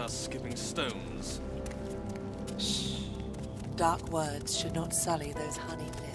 us skipping stones. Shh. Dark words should not sully those honeyed lips.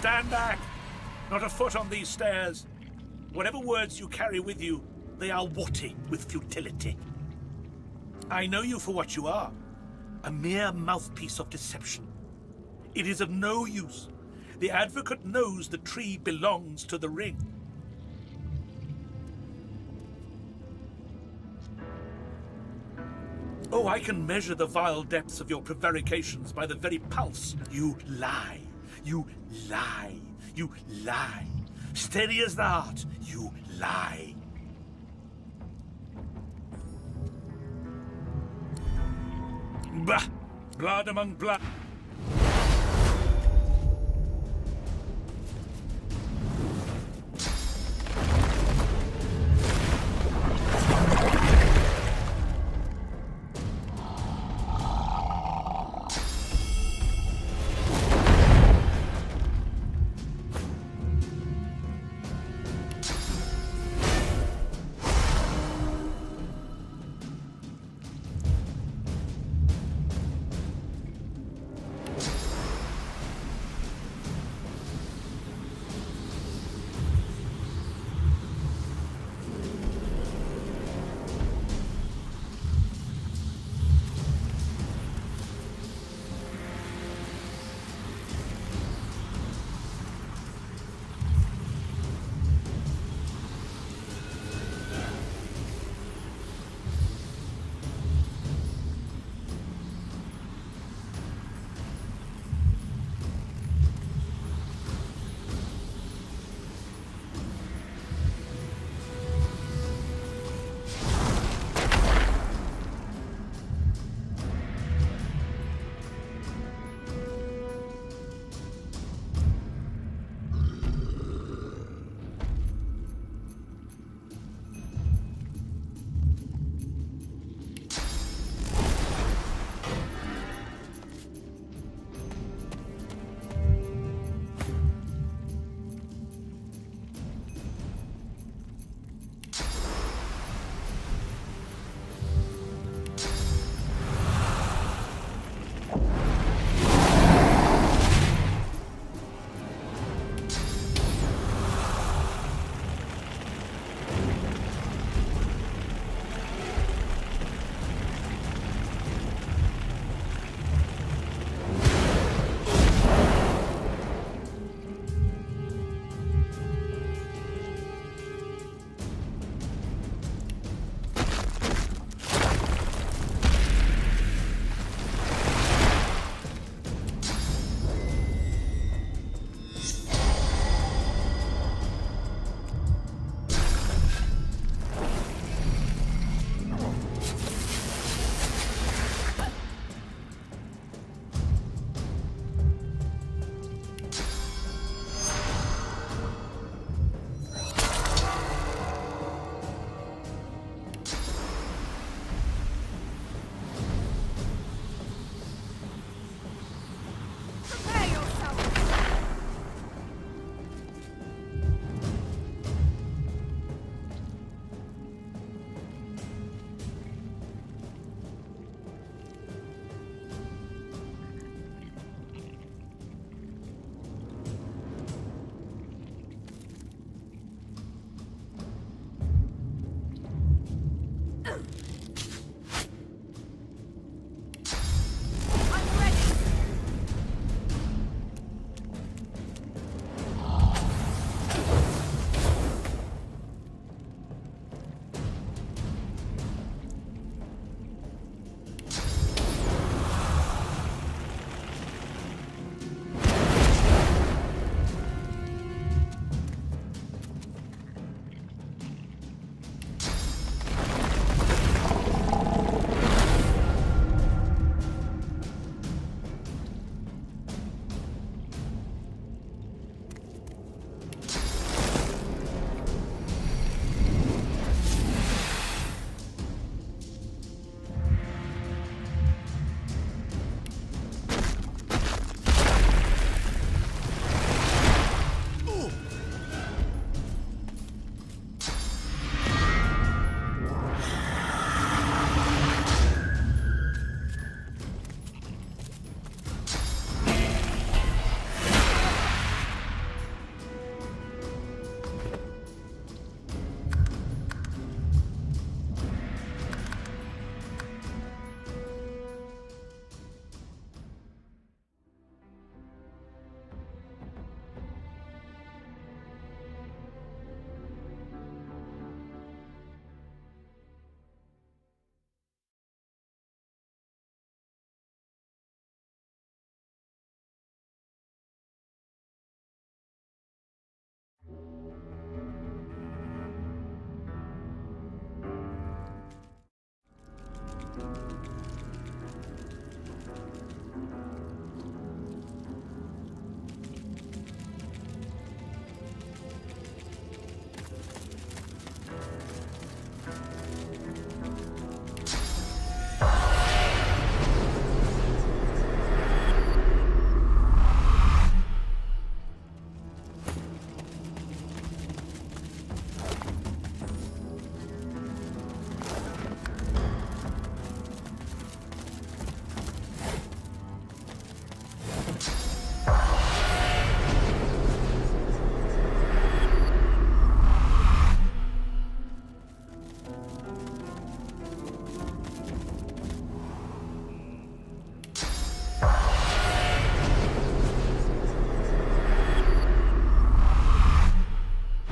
Stand back! Not a foot on these stairs. Whatever words you carry with you, they are warty with futility. I know you for what you are, a mere mouthpiece of deception. It is of no use. The advocate knows the tree belongs to the ring. Oh, I can measure the vile depths of your prevarications by the very pulse. You lie. You lie. You lie. Steady as the heart, you lie. Bah! Blood among blood.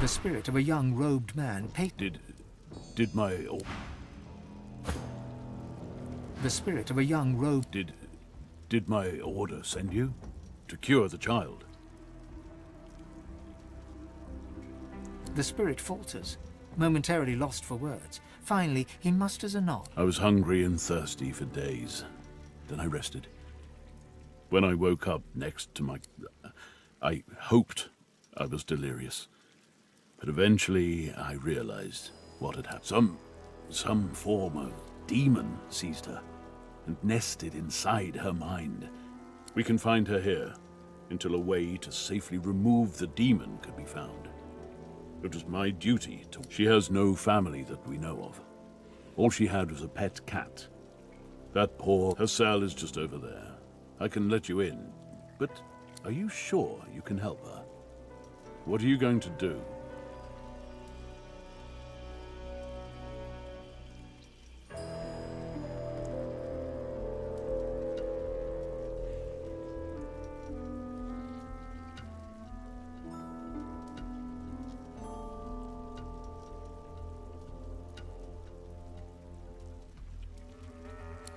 The spirit of a young robed man Did my... The spirit of a young robed... Did my order send you? To cure the child? The spirit falters, momentarily lost for words. Finally, he musters a nod. I was hungry and thirsty for days. Then I rested. When I woke up next to my... I hoped I was delirious. But eventually I realized what had happened. Some form of demon seized her and nested inside her mind. We can find her here until a way to safely remove the demon could be found. It was my duty to... She has no family that we know of. All she had was a pet cat. That poor... Her cell is just over there. I can let you in, but are you sure you can help her? What are you going to do?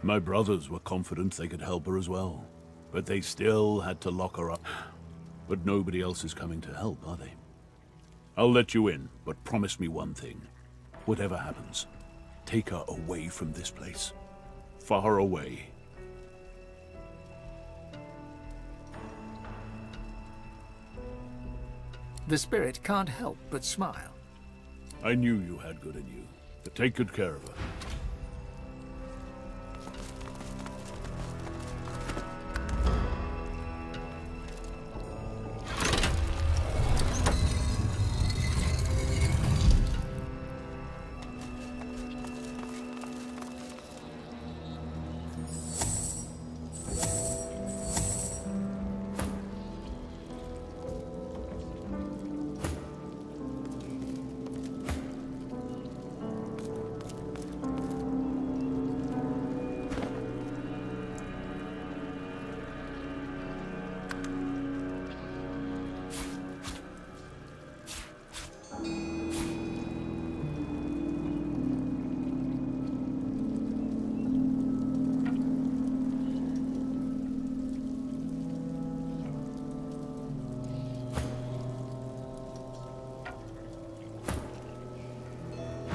My brothers were confident they could help her as well, but they still had to lock her up. But nobody else is coming to help, are they? I'll let you in, but promise me one thing. Whatever happens, take her away from this place. Far away. The spirit can't help but smile. I knew you had good in you, but take good care of her.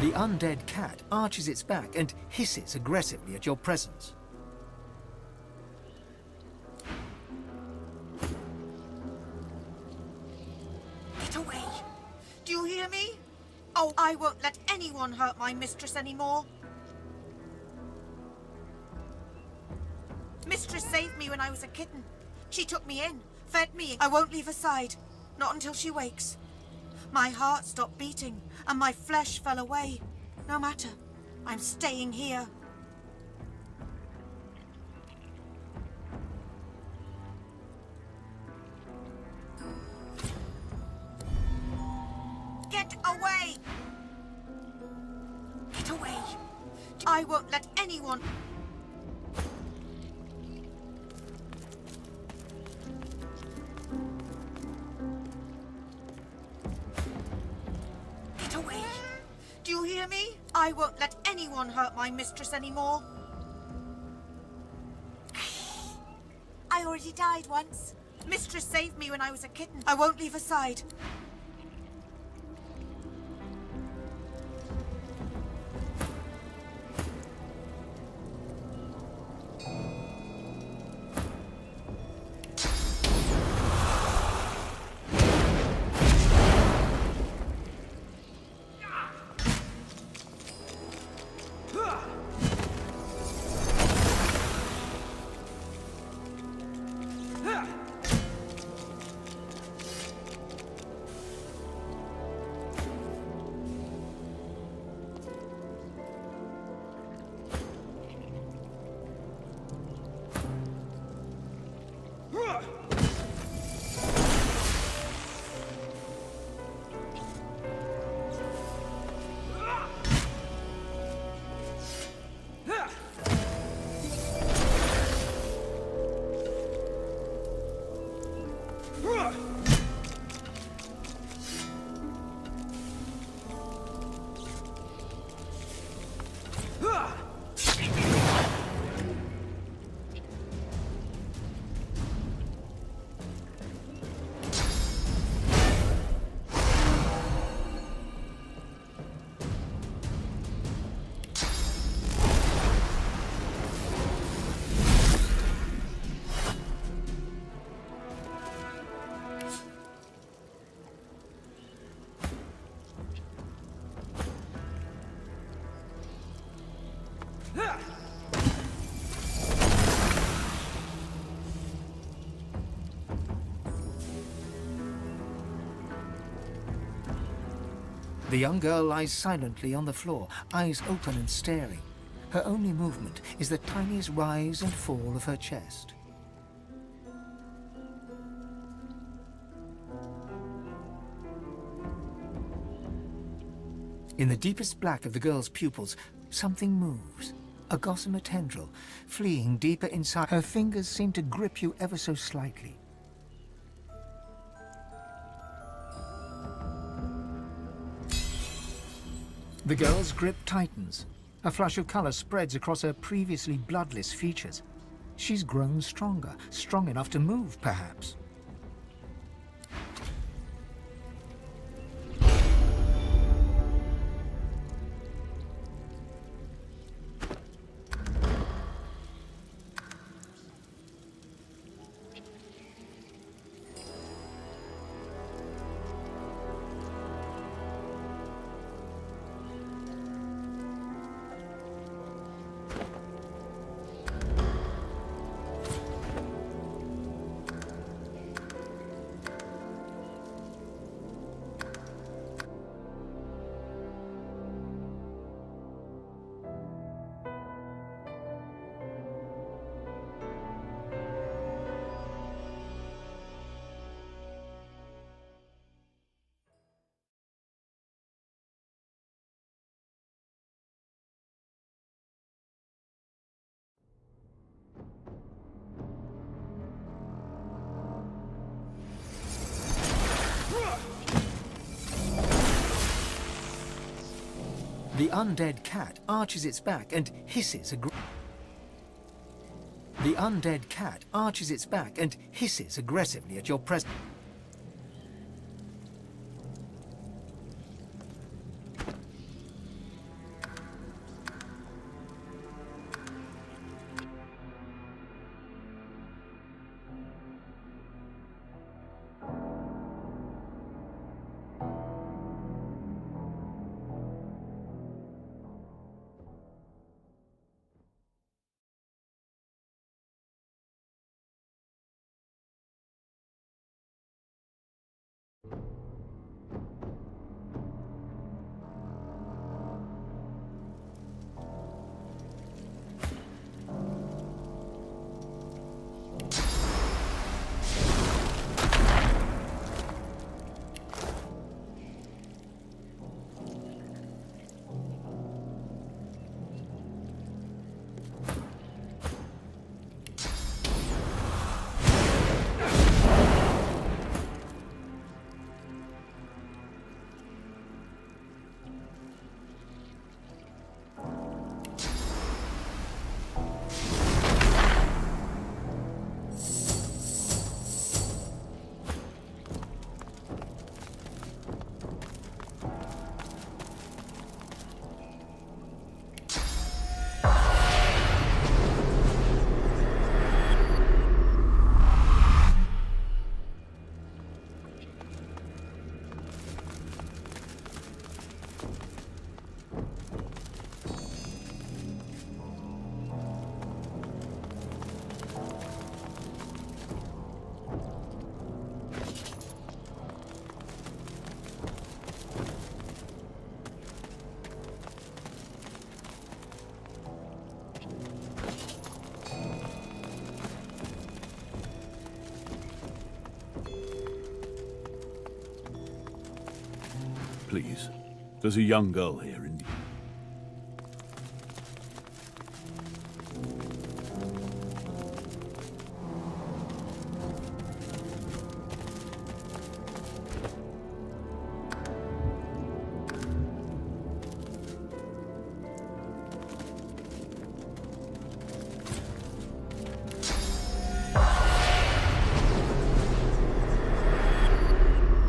The undead cat arches its back and hisses aggressively at your presence. Get away! Do you hear me? Oh, I won't let anyone hurt my mistress anymore. Mistress saved me when I was a kitten. She took me in, fed me. I won't leave her side, not until she wakes. My heart stopped beating, and my flesh fell away. No matter, I'm staying here. Get away! Get away! I won't let anyone... Get away! Do you hear me? I won't let anyone hurt my mistress anymore. I already died once. Mistress saved me when I was a kitten. I won't leave her side. The young girl lies silently on the floor, eyes open and staring. Her only movement is the tiniest rise and fall of her chest. In the deepest black of the girl's pupils, something moves. A gossamer tendril, fleeing deeper inside. Her fingers seem to grip you ever so slightly. The girl's grip tightens. A flush of color spreads across her previously bloodless features. She's grown stronger, strong enough to move, perhaps. The undead cat arches its back and hisses The undead cat arches its back and hisses aggressively at your presence. Please. There's a young girl here in...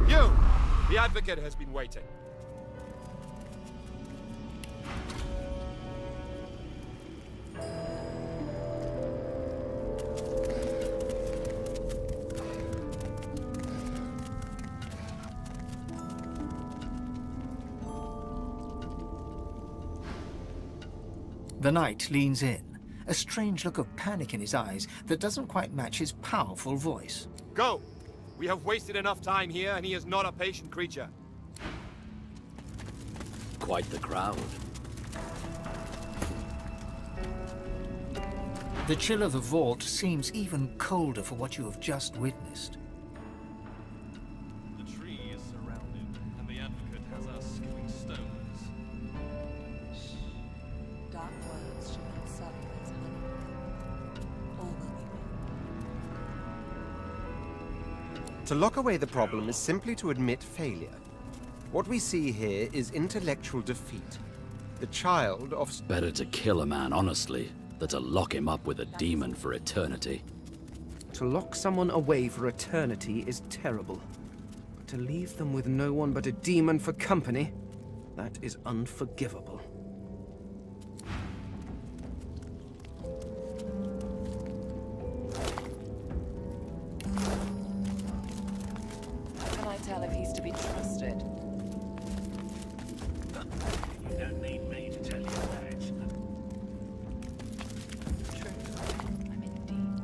You! The advocate has been waiting. The knight leans in, a strange look of panic in his eyes that doesn't quite match his powerful voice. Go! We have wasted enough time here, and he is not a patient creature. quite the crowd. The chill of the vault seems even colder for what you have just witnessed. The tree is surrounded, and the advocate has us skipping stones. Dark words should not sully those honey. All will be well. To lock away the problem is simply to admit failure. What we see here is intellectual defeat. The child of... Better to kill a man honestly than to lock him up with a demon for eternity. To lock someone away for eternity is terrible. To leave them with no one but a demon for company, that is unforgivable. How can I tell if he's to be trusted? You don't need me to tell you that. True. I'm indeed.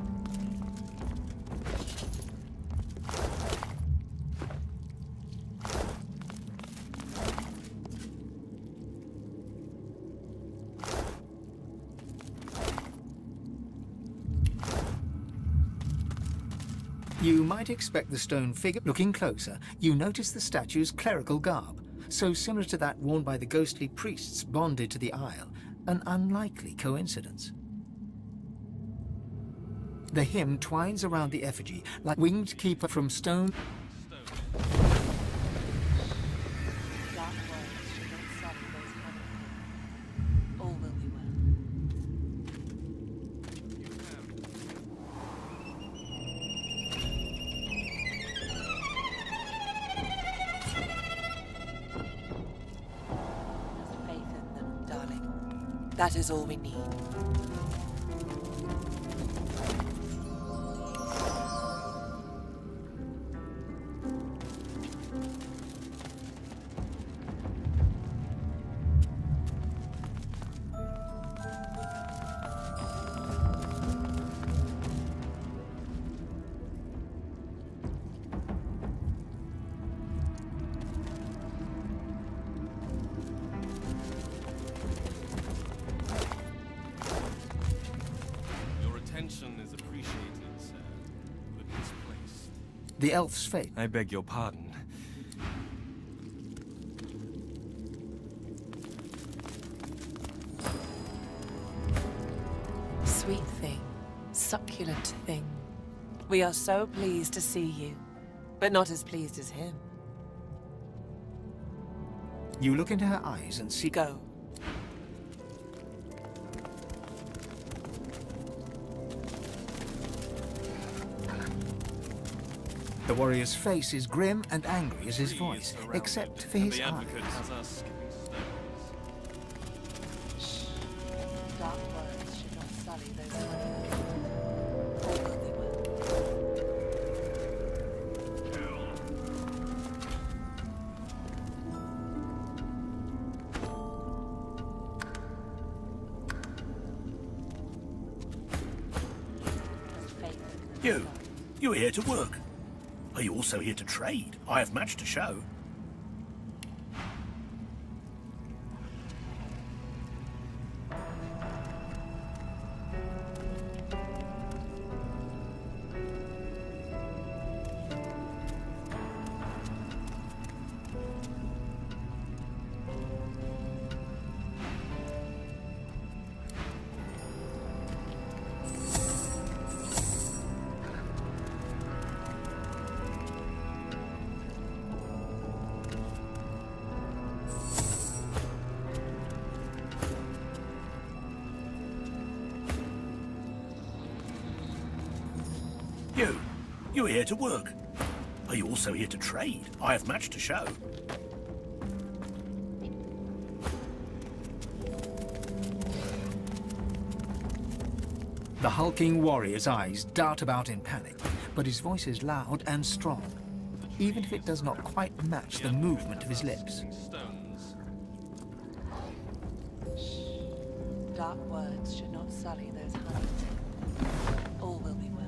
You might expect the stone figure. Looking closer, you notice the statue's clerical garb, so similar to that worn by the ghostly priests bonded to the Isle, an unlikely coincidence. The hymn twines around the effigy like winged keeper from stone. Dark words should not sully those honey. All will be well. Have faith in them, darling. That is all we need. Your attention is appreciated, sir, but misplaced. The elf's fate. I beg your pardon. Sweet thing, succulent thing. We are so pleased to see you, but not as pleased as him. You look into her eyes and see. Go. The warrior's face is grim and angry as his voice, except for his The eyes. advocate has us skipping stones. Dark words should not sully those honey. All will be well. Have faith in them, darling. You are here to work. Are you also here to trade? I have much to show. You are here to work. Are you also here to trade? I have much to show. The hulking warrior's eyes dart about in panic, but his voice is loud and strong, even if it does not quite match the movement of his lips. Stones. Dark words should not sully those honey. All will be well.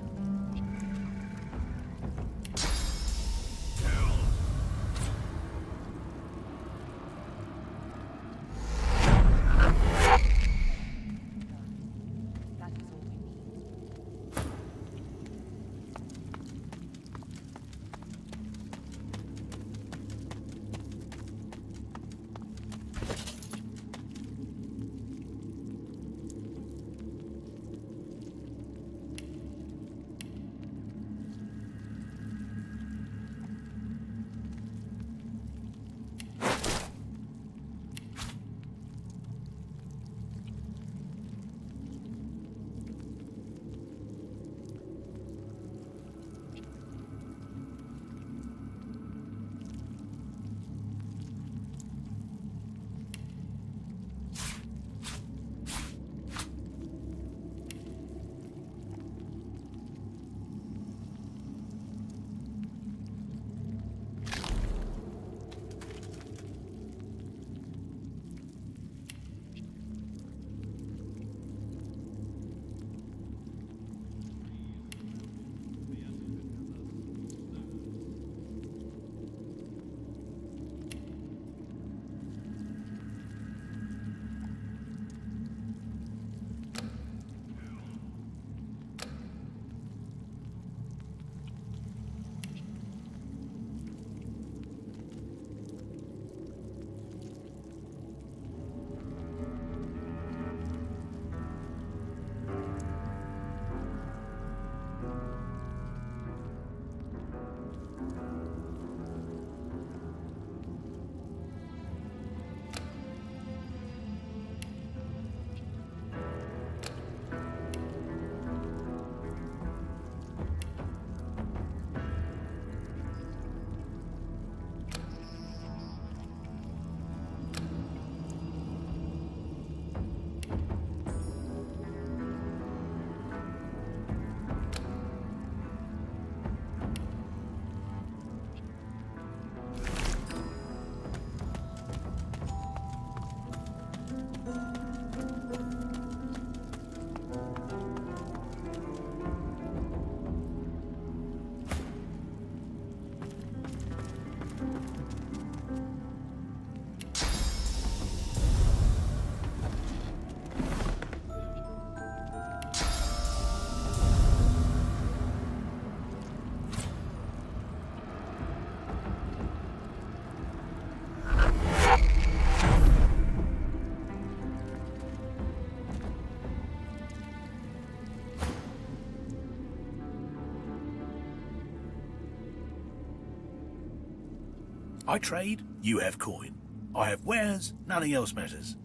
I trade, you have coin. I have wares, nothing else matters.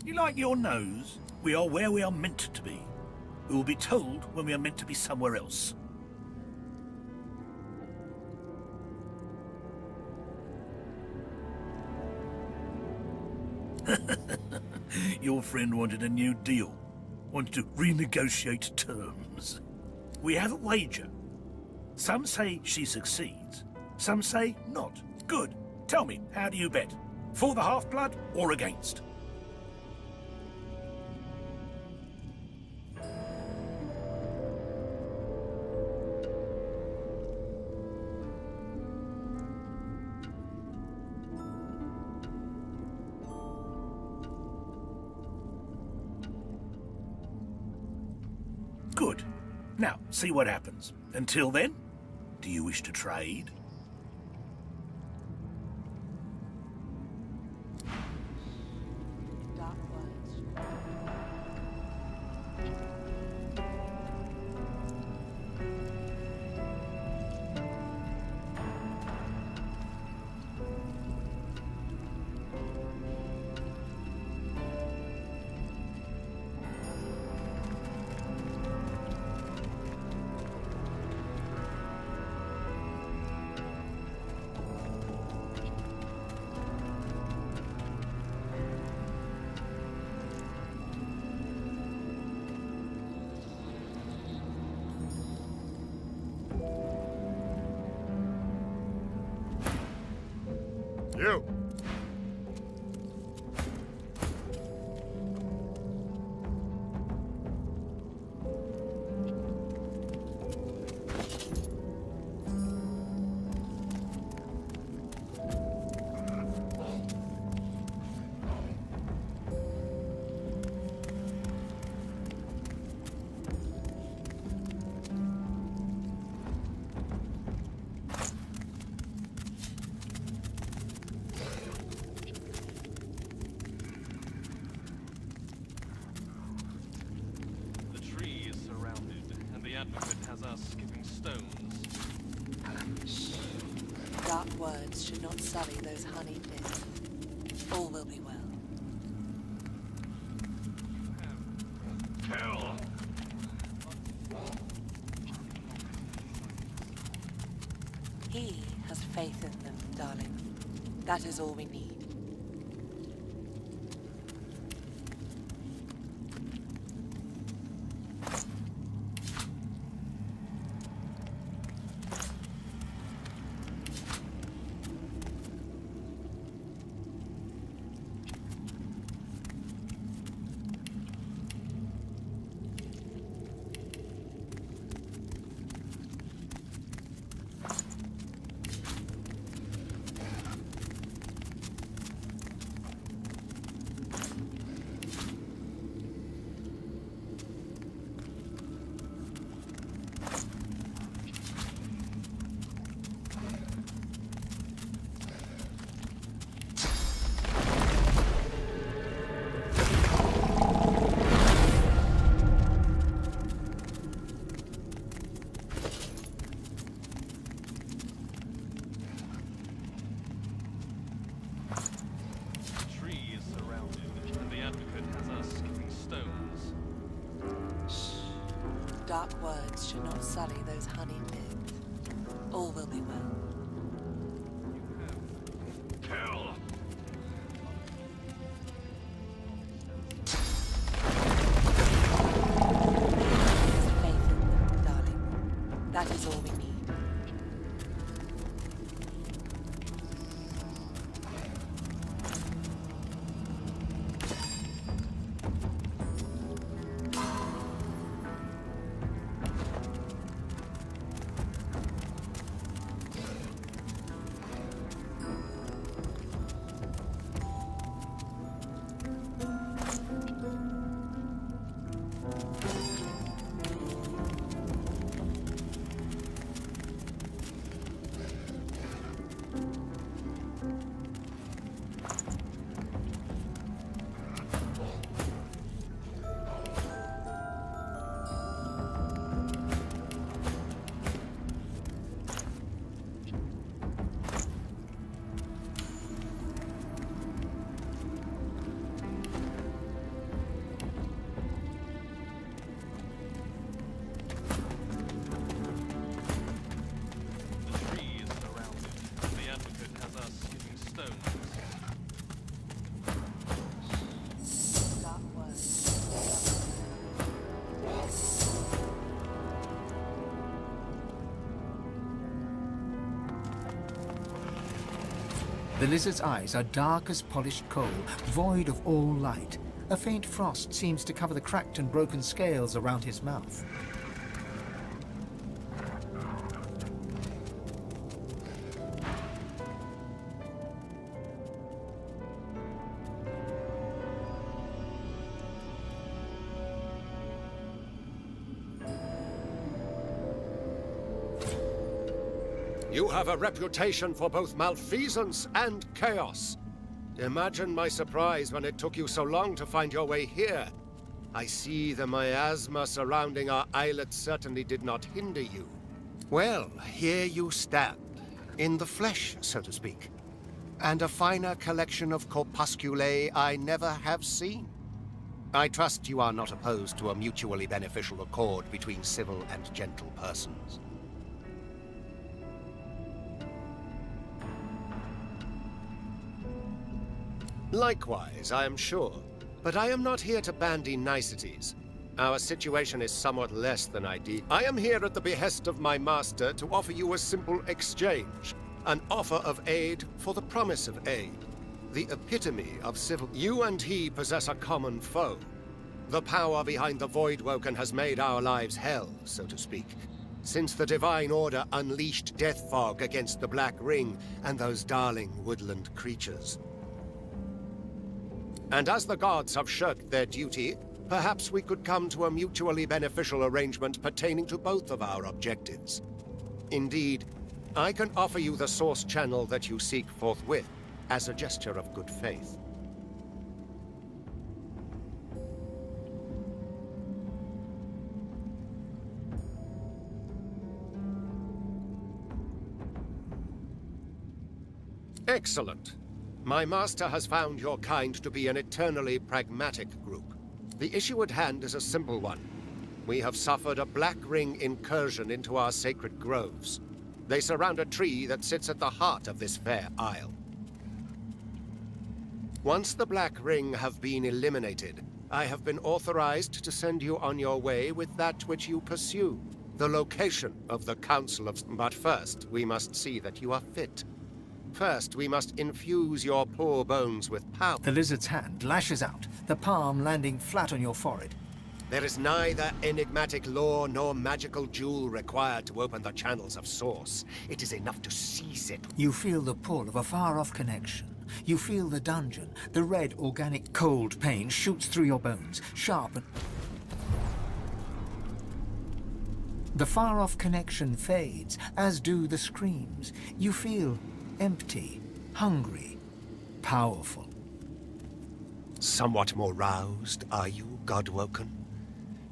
You like your nose? We are where we are meant to be. We will be told when we are meant to be somewhere else. Your friend wanted a new deal. Wanted to renegotiate terms. We have a wager. Some say she succeeds. Some say not. Good. Tell me, how do you bet? For the half-blood or against? Good. Now, see what happens. Until then, do you wish to trade? Dark words. You! The tree is surrounded, and the advocate has us skipping stones. Dark words should not sully those honeyed lips. All will be well. Kill! He has faith in them, darling. That is all we need. Dark words should not sully those honeyed lips. All will be well. Kill! Faith in them, darling. That is all we need. The lizard's eyes are dark as polished coal, void of all light. A faint frost seems to cover the cracked and broken scales around his mouth. You have a reputation for both malfeasance and chaos. Imagine my surprise when it took you so long to find your way here. I see the miasma surrounding our islet certainly did not hinder you. Well, here you stand, in the flesh, so to speak. And a finer collection of corpusculae I never have seen. I trust you are not opposed to a mutually beneficial accord between civil and gentle persons. Likewise, I am sure. But I am not here to bandy niceties. Our situation is somewhat less than ideal. I am here at the behest of my master to offer you a simple exchange. An offer of aid for the promise of aid. The epitome of civil... You and he possess a common foe. The power behind the Voidwoken has made our lives hell, so to speak. Since the Divine Order unleashed Death Fog against the Black Ring and those darling woodland creatures. And as the gods have shirked their duty, perhaps we could come to a mutually beneficial arrangement pertaining to both of our objectives. Indeed, I can offer you the source channel that you seek forthwith, as a gesture of good faith. Excellent. My master has found your kind to be an eternally pragmatic group. The issue at hand is a simple one. We have suffered a Black Ring incursion into our sacred groves. They surround a tree that sits at the heart of this fair isle. Once the Black Ring have been eliminated, I have been authorized to send you on your way with that which you pursue. The location of the Council of... But first, we must see that you are fit. First, we must infuse your poor bones with power. The lizard's hand lashes out, the palm landing flat on your forehead. There is neither enigmatic lore nor magical jewel required to open the channels of source. It is enough to seize it. You feel the pull of a far-off connection. You feel the dungeon. The red, organic, cold pain shoots through your bones, sharp and... The far-off connection fades, as do the screams. You feel empty, hungry, powerful. Somewhat more roused, are you, Godwoken?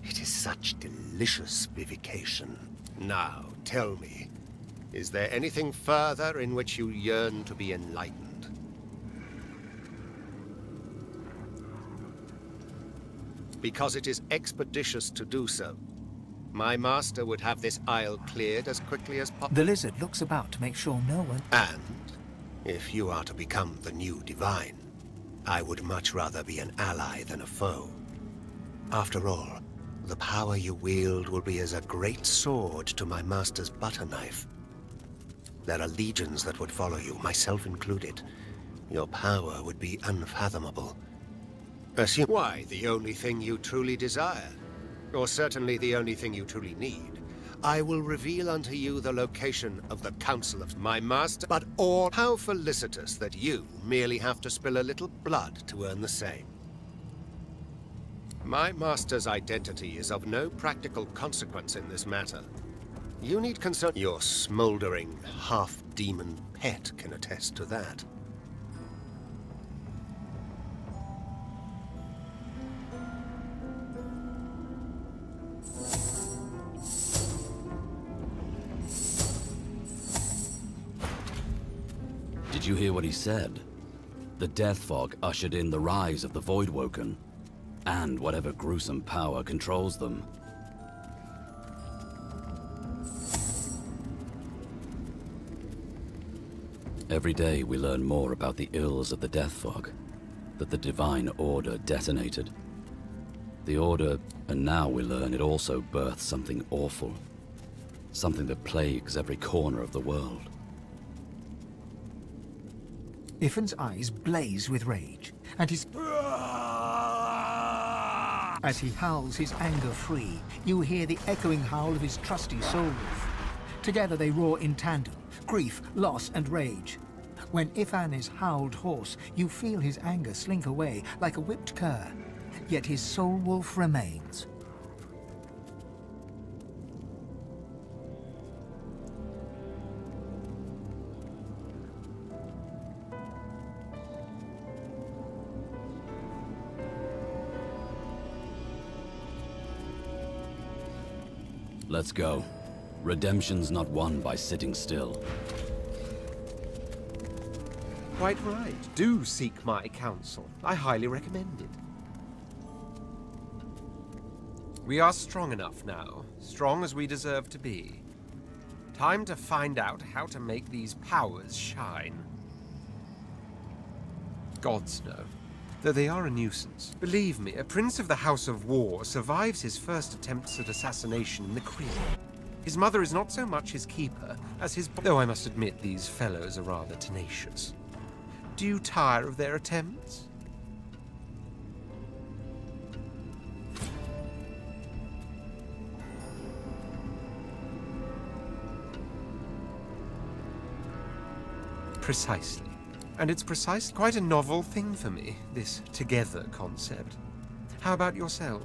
It is such delicious vivication. Now, tell me, is there anything further in which you yearn to be enlightened? Because it is expeditious to do so. My master would have this isle cleared as quickly as possible. The lizard looks about to make sure no one... And, if you are to become the new Divine, I would much rather be an ally than a foe. After all, the power you wield will be as a great sword to my master's butter knife. There are legions that would follow you, myself included. Your power would be unfathomable. Assume... Why, the only thing you truly desire? Or certainly the only thing you truly need. I will reveal unto you the location of the Council of my master, but all how felicitous that you merely have to spill a little blood to earn the same. My master's identity is of no practical consequence in this matter. You need concern. Your smoldering, half-demon pet can attest to that. Did you hear what he said? The Death Fog ushered in the rise of the Voidwoken, and whatever gruesome power controls them. Every day we learn more about the ills of the Death Fog, that the Divine Order detonated. The Order, and now we learn it also birthed something awful. Something that plagues every corner of the world. Iffin's eyes blaze with rage, and as he howls his anger free, you hear the echoing howl of his trusty soul wolf. Together they roar in tandem, grief, loss, and rage. When Ifan is howled hoarse, you feel his anger slink away like a whipped cur, yet his soul wolf remains. Let's go. Redemption's not won by sitting still. Quite right. Do seek my counsel. I highly recommend it. We are strong enough now. Strong as we deserve to be. Time to find out how to make these powers shine. Gods know. Though they are a nuisance. Believe me, a prince of the House of War survives his first attempts at assassination in the crib. His mother is not so much his keeper as his... Though I must admit these fellows are rather tenacious. Do you tire of their attempts? Precisely. And it's precisely quite a novel thing for me, this together concept. How about yourself?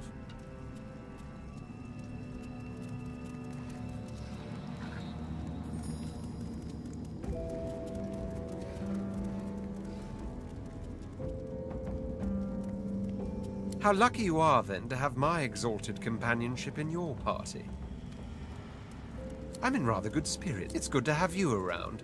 How lucky you are, then, to have my exalted companionship in your party. I'm in rather good spirits. It's good to have you around.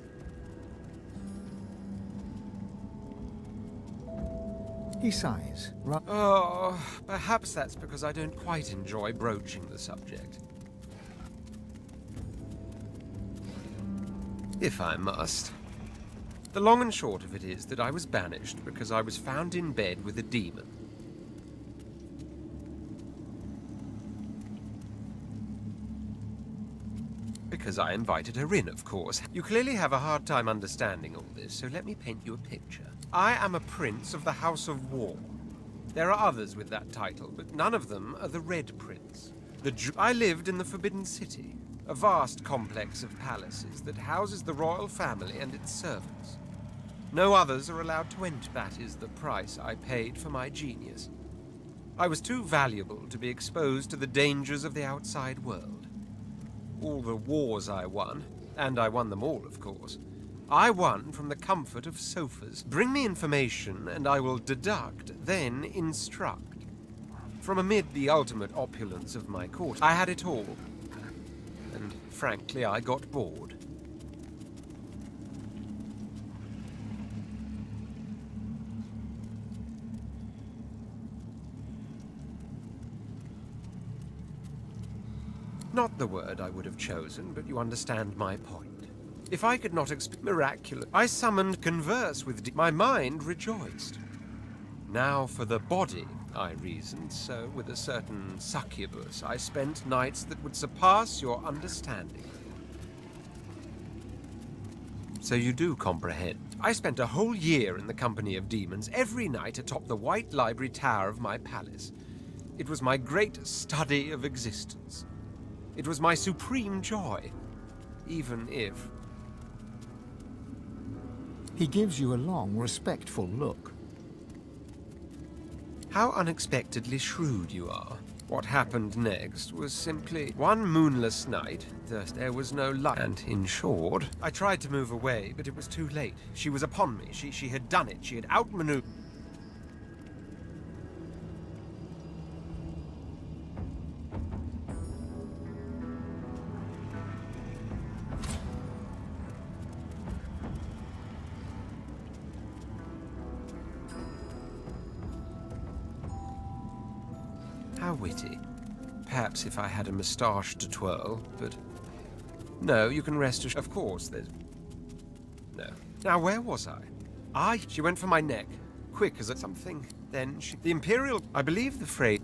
He sighs. Oh, perhaps that's because I don't quite enjoy broaching the subject. If I must. The long and short of it is that I was banished because I was found in bed with a demon. Because I invited her in, of course. You clearly have a hard time understanding all this, so let me paint you a picture. I am a prince of the House of War. There are others with that title, but none of them are the Red Prince. I lived in the Forbidden City, a vast complex of palaces that houses the royal family and its servants. No others are allowed to enter. That is the price I paid for my genius. I was too valuable to be exposed to the dangers of the outside world. All the wars I won, and I won them all, of course, I won from the comfort of sofas. Bring me information, and I will deduct, then instruct. From amid the ultimate opulence of my court, I had it all. And frankly, I got bored. Not the word I would have chosen, but you understand my point. If I could not expect miraculous, I summoned converse with my mind rejoiced. Now for the body, I reasoned, so with a certain succubus I spent nights that would surpass your understanding. So you do comprehend. I spent a whole year in the company of demons, every night atop the white library tower of my palace. It was my great study of existence. It was my supreme joy, even if... He gives you a long, respectful look. How unexpectedly shrewd you are. What happened next was simply one moonless night. There was no light, and in short, I tried to move away, but it was too late. She was upon me. She had done it. She had outmaneuvered. How witty. Perhaps if I had a moustache to twirl, but... No, you can rest assured. Of course, there's... No. Now, where was I? She went for my neck. Quick as something. Then she... The Imperial... I believe the phrase...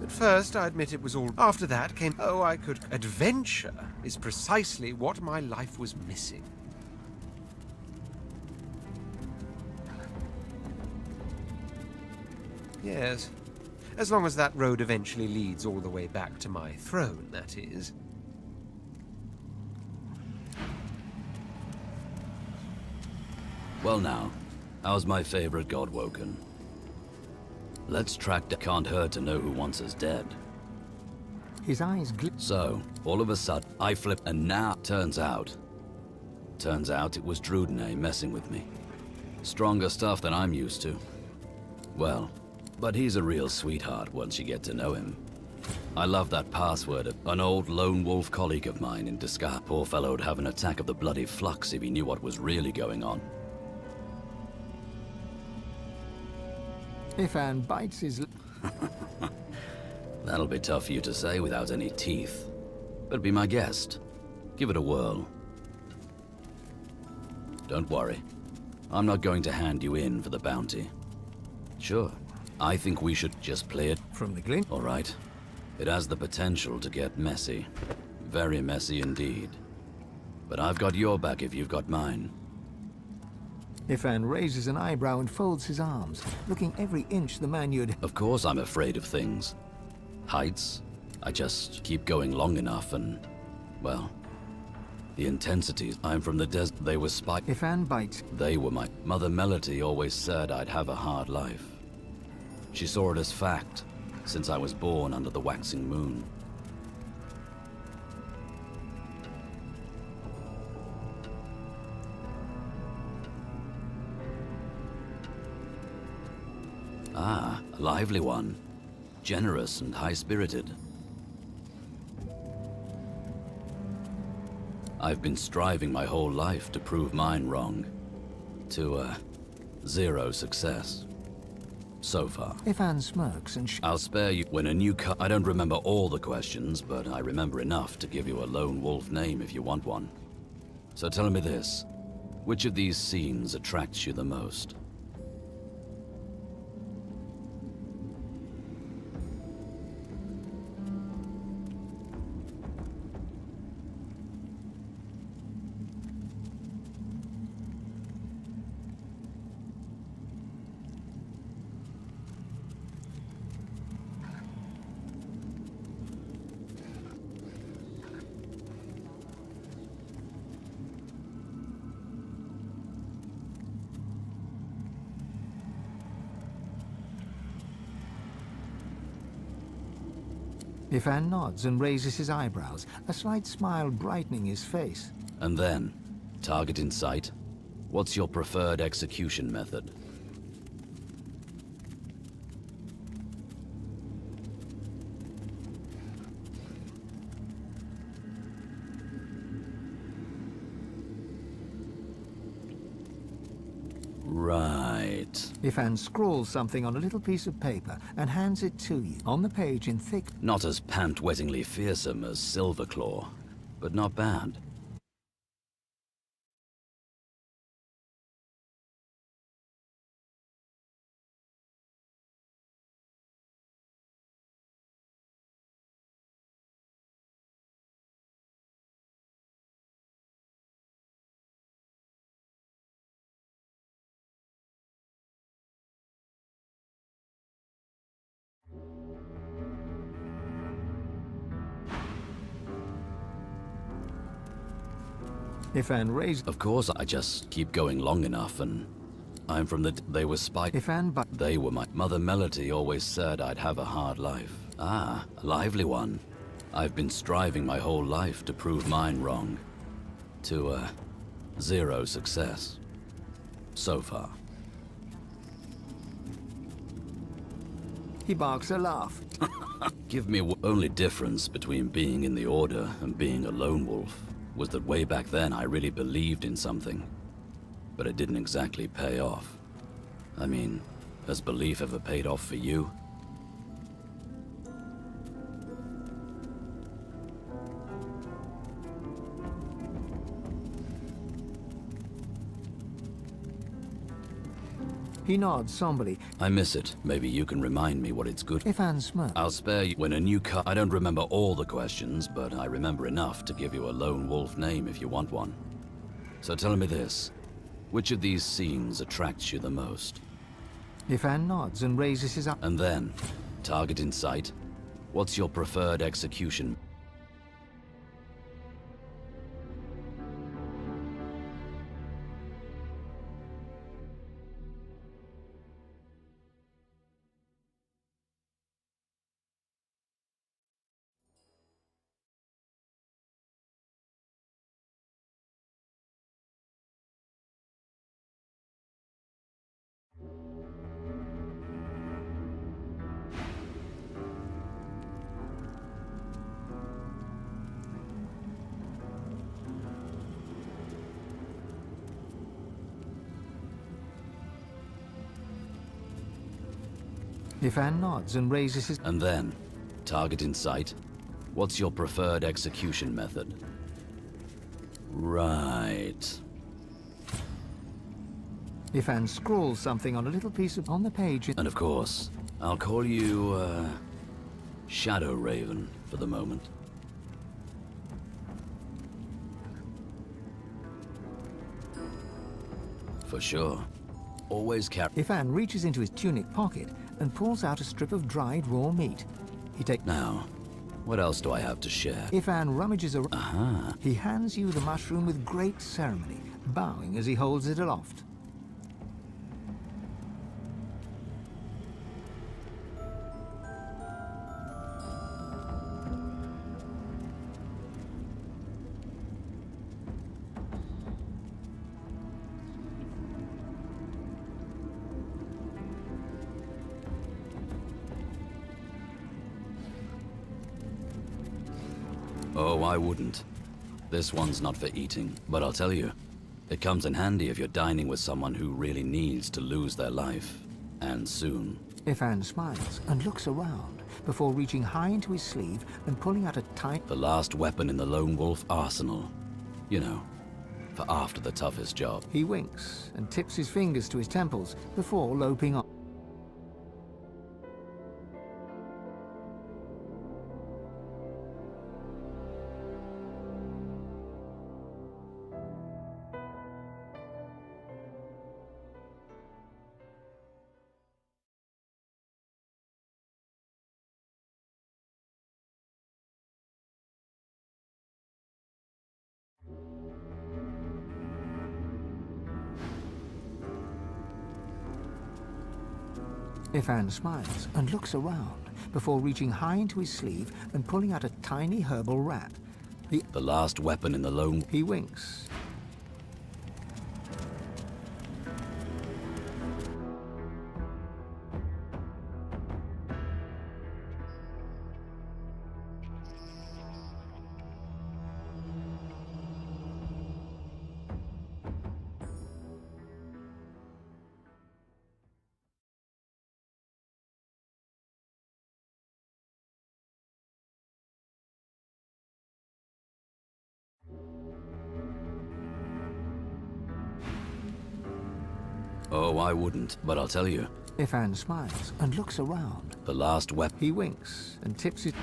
At first, I admit it was all... After that came... Oh, I could... Adventure is precisely what my life was missing. Yes. As long as that road eventually leads all the way back to my throne, that is. Well now, how's my favorite god woken? Let's track down. Can't hurt to know who wants us dead. His eyes So, all of a sudden, I flip, and now, turns out it was Drudene messing with me. Stronger stuff than I'm used to. Well, but he's a real sweetheart once you get to know him. I love that password of an old lone wolf colleague of mine in disguise. Poor fellow'd have an attack of the bloody flux if he knew what was really going on. If Anne bites his... That'll be tough for you to say without any teeth. But be my guest. Give it a whirl. Don't worry. I'm not going to hand you in for the bounty. Sure. I think we should just play it From the glint? all right. It has the potential to get messy. Very messy indeed. But I've got your back if you've got mine. Ifan raises an eyebrow and folds his arms, looking every inch the man you'd... Of course I'm afraid of things. Heights. I just keep going long enough and... well... the intensities. I'm from the desert. They were Ifan bites. They were my... Mother Melody always said I'd have a hard life. She saw it as fact, since I was born under the waxing moon. Ah, a lively one. Generous and high-spirited. I've been striving my whole life to prove mine wrong. To, zero success. So far. Ifan smirks and... I'll spare you when a new I don't remember all the questions, but I remember enough to give you a lone wolf name if you want one. So tell me this. Which of these scenes attracts you the most? Ifan nods and raises his eyebrows, a slight smile brightening his face. And then, target in sight. What's your preferred execution method? Right. Ifan scrawls something on a little piece of paper and hands it to you. On the page in thick... Not as pant-wettingly fearsome as Silverclaw, but not bad. Ifan raised... Of course, I just keep going long enough and... I'm from the... They were Ifan but... They were my... Mother Melody always said I'd have a hard life. Ah, a lively one. I've been striving my whole life to prove mine wrong. To, zero success. So far. He barks a laugh. Give me... Only difference between being in the Order and being a lone wolf was that way back then I really believed in something. But it didn't exactly pay off. I mean, has belief ever paid off for you? He nods somberly. I miss it. Maybe you can remind me what it's good. Ifan smirks. I'll spare you when a new car. I don't remember all the questions, but I remember enough to give you a lone wolf name if you want one. So tell me this. Which of these scenes attracts you the most? Ifan nods and raises his up. And then, target in sight. What's your preferred execution? Ifan nods and raises his... And then, target in sight. What's your preferred execution method? Right. Ifan scrawls something on a little piece of... on the page. And of course, I'll call you, Shadow Raven for the moment. For sure. Always carry... Ifan reaches into his tunic pocket and pulls out a strip of dried raw meat. He takes... Now, what else do I have to share? Ifan rummages around. Aha. He hands you the mushroom with great ceremony, bowing as he holds it aloft. Oh, I wouldn't. This one's not for eating, but I'll tell you, it comes in handy if you're dining with someone who really needs to lose their life, and soon. Ifan smiles and looks around before reaching high into his sleeve and pulling out a tight... The last weapon in the lone wolf arsenal. You know, for after the toughest job. He winks and tips his fingers to his temples before loping on. Ifan smiles and looks around before reaching high into his sleeve and pulling out a tiny herbal wrap. The last weapon in the lone... He winks. Oh, I wouldn't, but I'll tell you. Ifan smiles and looks around. The last weapon... He winks and tips his...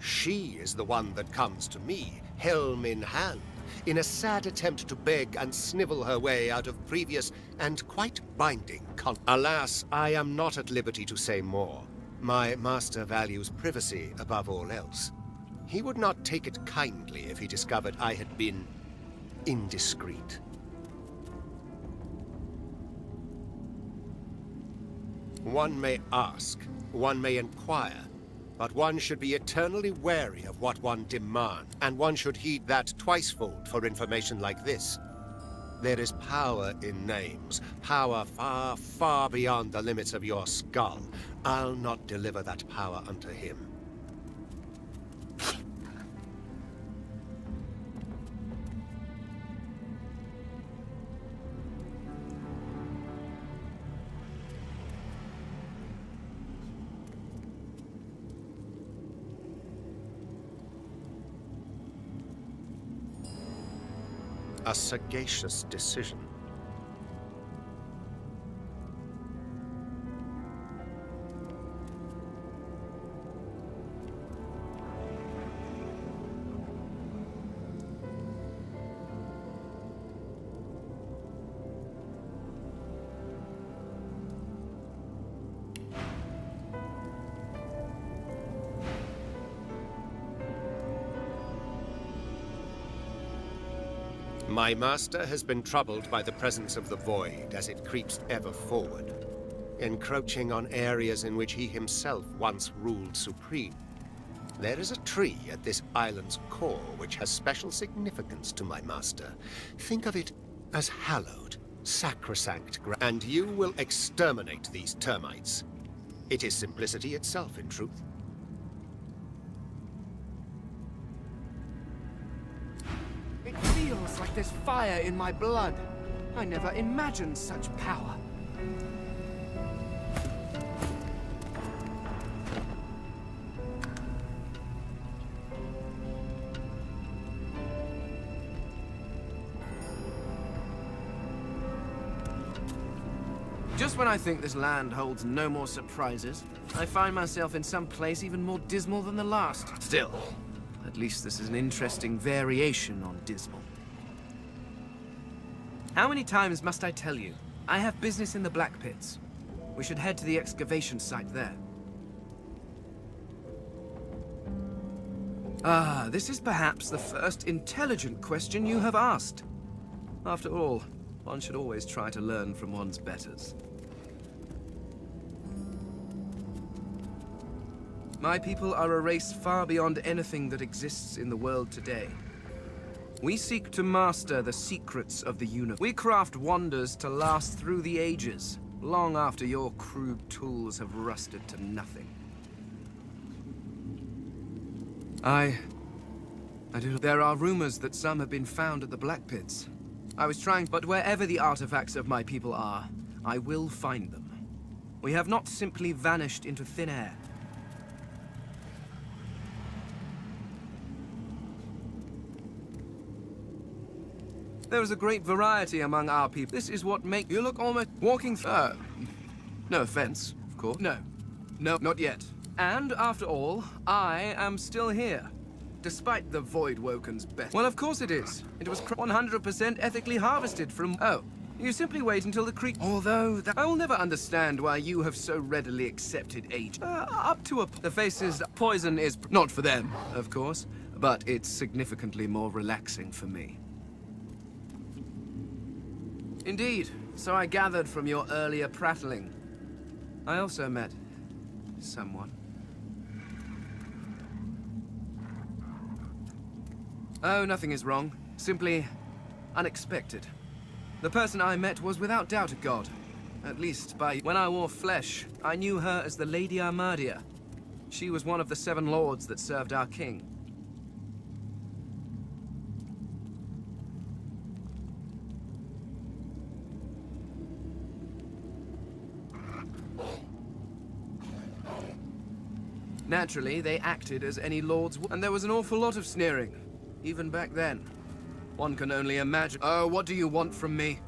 She is the one that comes to me, helm in hand, in a sad attempt to beg and snivel her way out of previous and quite binding Alas, I am not at liberty to say more. My master values privacy above all else. He would not take it kindly if he discovered I had been indiscreet. One may ask, one may inquire, but one should be eternally wary of what one demands, and one should heed that twicefold for information like this. There is power in names, power far, far beyond the limits of your skull. I'll not deliver that power unto him. A sagacious decision. My master has been troubled by the presence of the Void as it creeps ever forward, encroaching on areas in which he himself once ruled supreme. There is a tree at this island's core which has special significance to my master. Think of it as hallowed, sacrosanct, and you will exterminate these termites. It is simplicity itself, in truth. It feels like there's fire in my blood. I never imagined such power. Just when I think this land holds no more surprises, I find myself in some place even more dismal than the last. Still, at least this is an interesting variation on dismal. How many times must I tell you? I have business in the Black Pits. We should head to the excavation site there. Ah, this is perhaps the first intelligent question you have asked. After all, one should always try to learn from one's betters. My people are a race far beyond anything that exists in the world today. We seek to master the secrets of the universe. We craft wonders to last through the ages, long after your crude tools have rusted to nothing. I do. There are rumors that some have been found at the Black Pits. I was trying, but wherever the artifacts of my people are, I will find them. We have not simply vanished into thin air. There is a great variety among our people. This is what makes you look almost walking through. No offense, of course. No, not yet. And after all, I am still here, despite the Voidwoken's best. Well, of course it is. It was 100% ethically harvested from. Oh, you simply wait until the creek. Although I will never understand why you have so readily accepted age. Up to a. The face's poison is not for them, of course, but it's significantly more relaxing for me. Indeed, so I gathered from your earlier prattling. I also met someone. Oh, nothing is wrong. Simply unexpected. The person I met was without doubt a god. At least when I wore flesh, I knew her as the Lady Armadia. She was one of the 7 lords that served our king. Naturally, they acted as any lords would, and there was an awful lot of sneering, even back then. One can only imagine. Oh, what do you want from me?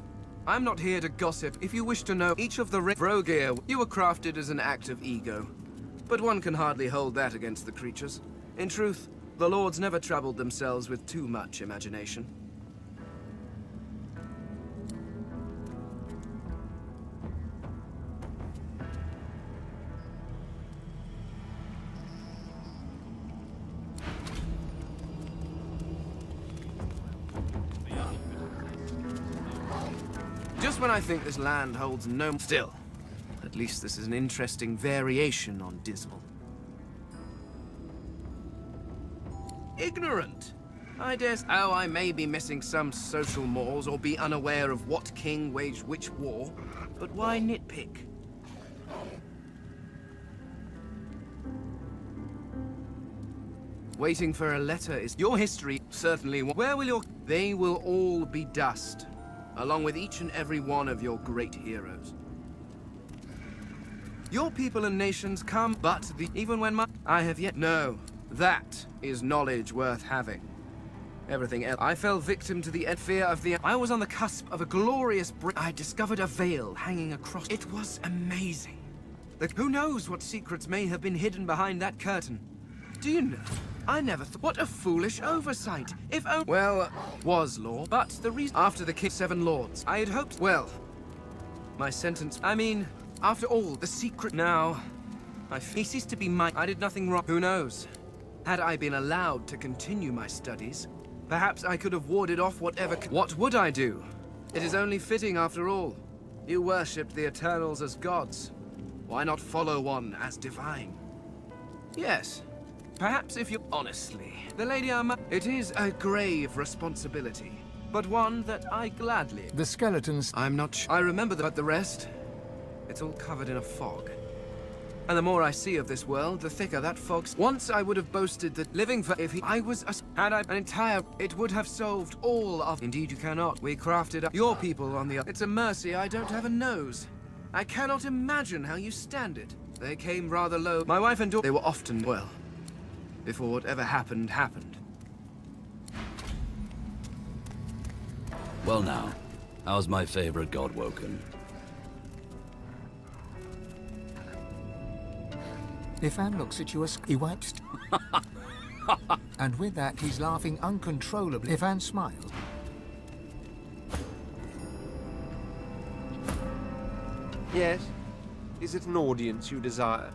I'm not here to gossip. If you wish to know, each of the Vrogir, you were crafted as an act of ego. But one can hardly hold that against the creatures. In truth, the lords never troubled themselves with too much imagination. Just when I think this land holds no... Still, at least this is an interesting variation on dismal. Ignorant! I dare... Oh, I may be missing some social mores or be unaware of what king waged which war, but why nitpick? Waiting for a letter is... Your history certainly... Where will your... They will all be dust, along with each and every one of your great heroes. Your people and nations come, even when I have yet... No, that is knowledge worth having. everything else. I fell victim to the fear of the... I was on the cusp of a glorious I discovered a veil hanging across... It was amazing. Who knows what secrets may have been hidden behind that curtain? Do you know? I never thought... What a foolish oversight. If only... Well, was law. But the reason... After the King's 7 Lords, I had hoped... Well, my sentence... I mean, after all, the secret... Now, he ceased to be my... I did nothing wrong. Who knows? Had I been allowed to continue my studies, perhaps I could have warded off whatever... What would I do? It is only fitting, after all. You worshipped the Eternals as gods. Why not follow one as divine? Yes. Perhaps if you... Honestly, the Lady Arma... It is a grave responsibility, but one that I gladly... The skeletons... I'm not sure. I remember that, but the rest... It's all covered in a fog. And the more I see of this world, the thicker that fog's... Once I would have boasted that living for... If I was a... Had I an entire... It would have solved all of... Indeed you cannot. We crafted up... Your people on the... It's a mercy I don't have a nose. I cannot imagine how you stand it. They came rather low. My wife and daughter... They were often... Well... Before whatever happened, happened. Well now, how's my favorite god woken? If Anne looks at you, he wipes... And with that, he's laughing uncontrollably. If Anne smiled... Yes? Is it an audience you desire?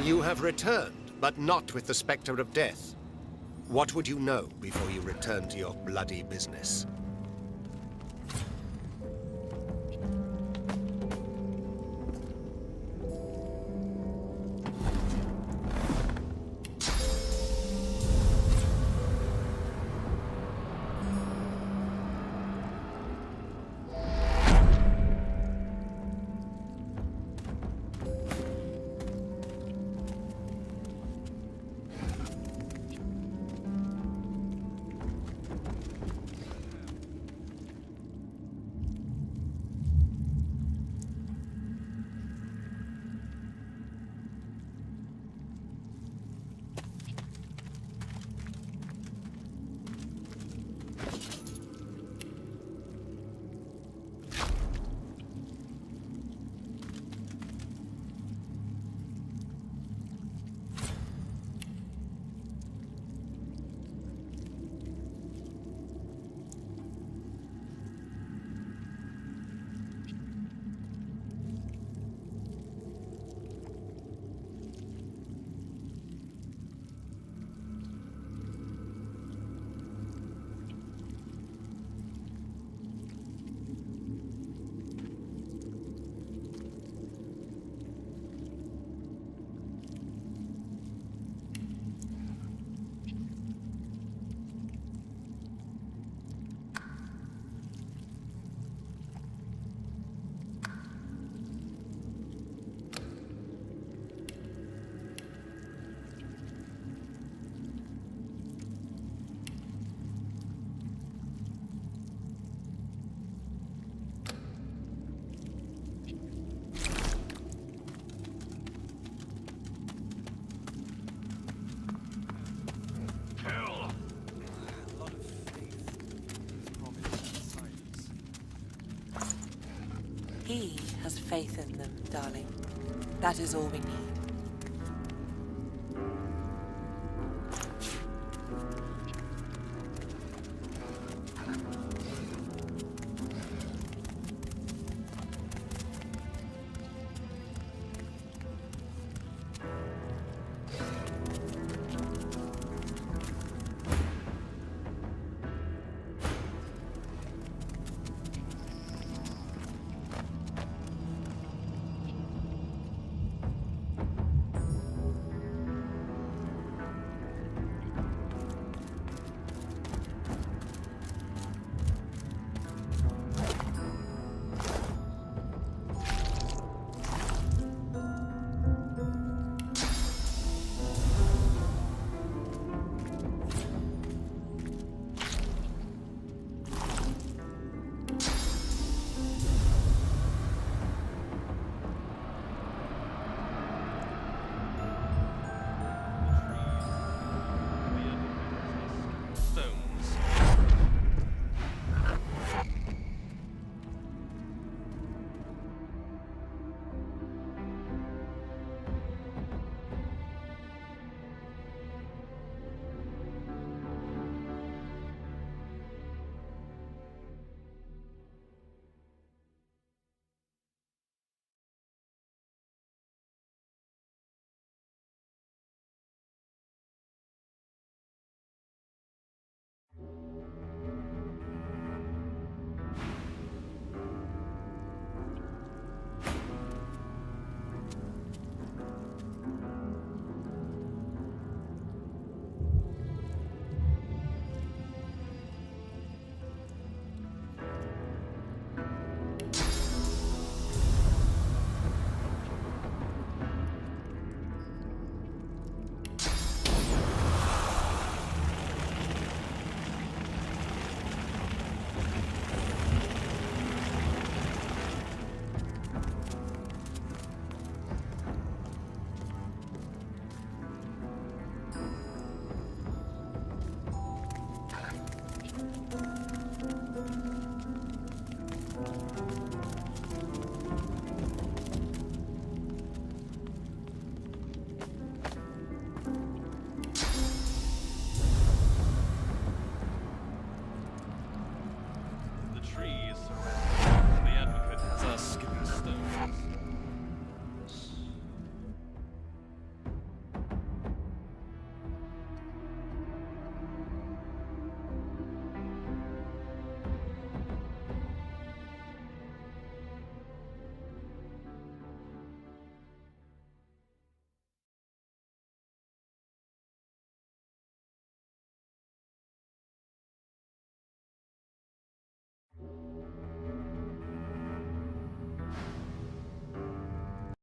You have returned, but not with the specter of death. What would you know before you return to your bloody business? He has faith in them, darling. That is all we need.